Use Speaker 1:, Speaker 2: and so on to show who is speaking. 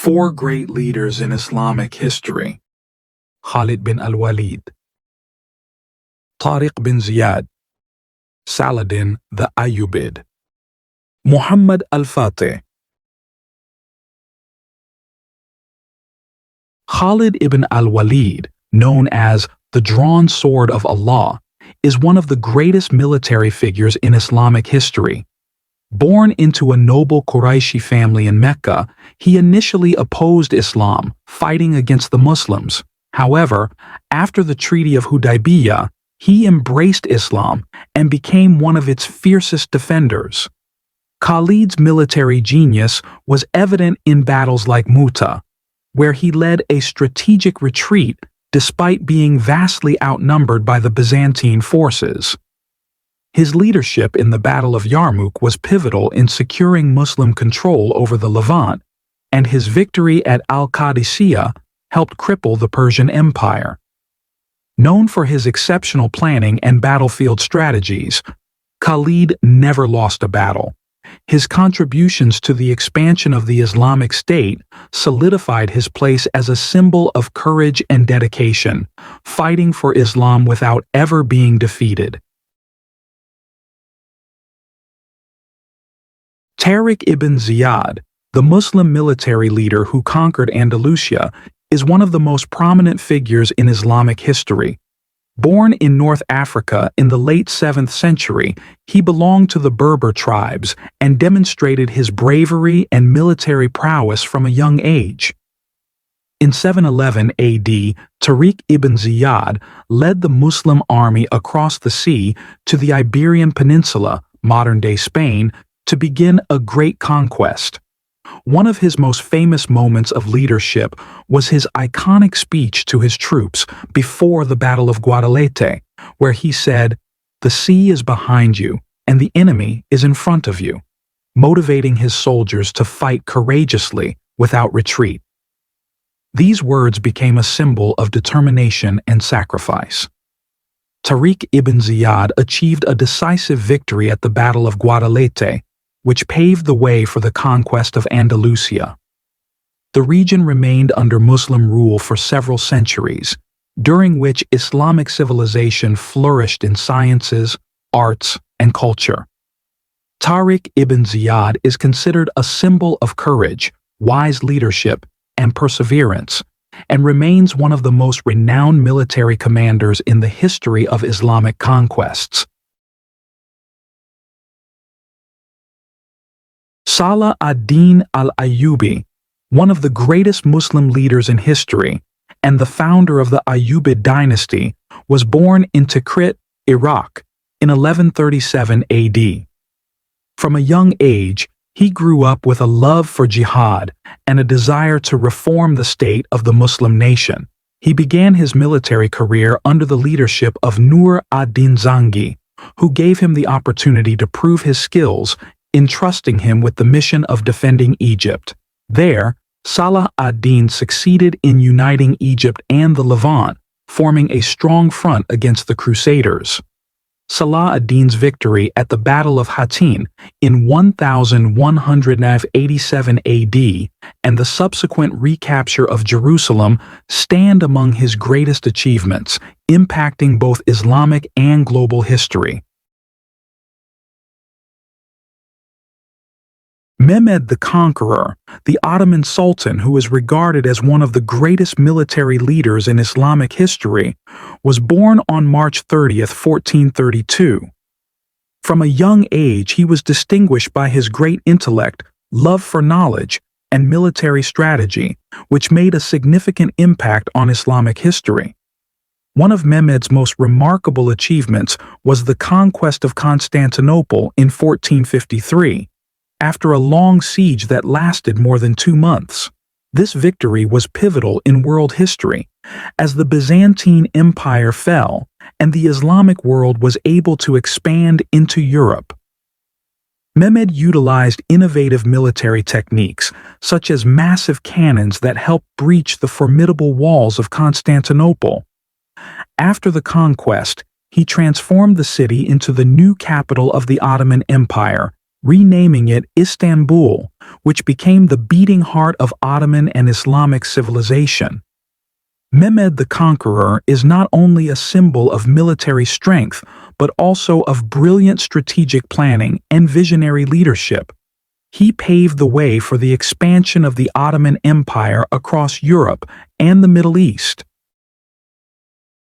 Speaker 1: Four great leaders in Islamic history: Khalid bin al-Walid, Tariq ibn Ziyad, Saladin the Ayyubid, Muhammad al-Fatih. Khalid ibn al-Walid, known as the Drawn Sword of Allah, is one of the greatest military figures in Islamic history. Born into a noble Qurayshi family in Mecca, he initially opposed Islam, fighting against the Muslims. However, after the Treaty of Hudaybiyah, he embraced Islam and became one of its fiercest defenders. Khalid's military genius was evident in battles like Mu'tah, where he led a strategic retreat despite being vastly outnumbered by the Byzantine forces. His leadership in the Battle of Yarmouk was pivotal in securing Muslim control over the Levant, and his victory at al-Qadisiyyah helped cripple the Persian Empire. Known for his exceptional planning and battlefield strategies, Khalid never lost a battle. His contributions to the expansion of the Islamic State solidified his place as a symbol of courage and dedication, fighting for Islam without ever being defeated. Tariq ibn Ziyad, the Muslim military leader who conquered Andalusia, is one of the most prominent figures in Islamic history. Born in North Africa in the late 7th century, he belonged to the Berber tribes and demonstrated his bravery and military prowess from a young age. In 711 AD, Tariq ibn Ziyad led the Muslim army across the sea to the Iberian Peninsula, modern-day Spain, to begin a great conquest. One of his most famous moments of leadership was his iconic speech to his troops before the Battle of Guadalete, where he said, "The sea is behind you, and the enemy is in front of you," motivating his soldiers to fight courageously without retreat. These words became a symbol of determination and sacrifice. Tariq ibn Ziyad achieved a decisive victory at the Battle of Guadalete, which paved the way for the conquest of Andalusia. The region remained under Muslim rule for several centuries, during which Islamic civilization flourished in sciences, arts, and culture. Tariq ibn Ziyad is considered a symbol of courage, wise leadership, and perseverance, and remains one of the most renowned military commanders in the history of Islamic conquests. Salah ad-Din al-Ayyubi, one of the greatest Muslim leaders in history and the founder of the Ayyubid dynasty, was born in Tikrit, Iraq, in 1137 AD. From a young age, he grew up with a love for jihad and a desire to reform the state of the Muslim nation. He began his military career under the leadership of Nur ad-Din Zangi, who gave him the opportunity to prove his skills, entrusting him with the mission of defending Egypt. There, Salah ad-Din succeeded in uniting Egypt and the Levant, forming a strong front against the Crusaders. Salah ad-Din's victory at the Battle of Hattin in 1187 AD and the subsequent recapture of Jerusalem stand among his greatest achievements, impacting both Islamic and global history. Meed the Conqueror, the Ottoman Sultan who is regarded as one of the greatest military leaders in Islamic history, was born on March 30, 1432. From a young age, he was distinguished by his great intellect, love for knowledge, and military strategy, which made a significant impact on Islamic history. One of Mehmed's most remarkable achievements was the conquest of Constantinople in 1453. After a long siege that lasted more than 2 months. This victory was pivotal in world history, as the Byzantine Empire fell and the Islamic world was able to expand into Europe. Mehmed utilized innovative military techniques, such as massive cannons that helped breach the formidable walls of Constantinople. After the conquest, he transformed the city into the new capital of the Ottoman Empire, renaming it Istanbul, which became the beating heart of Ottoman and Islamic civilization. Mehmed the Conqueror is not only a symbol of military strength, but also of brilliant strategic planning and visionary leadership. He paved the way for the expansion of the Ottoman Empire across Europe and the Middle East.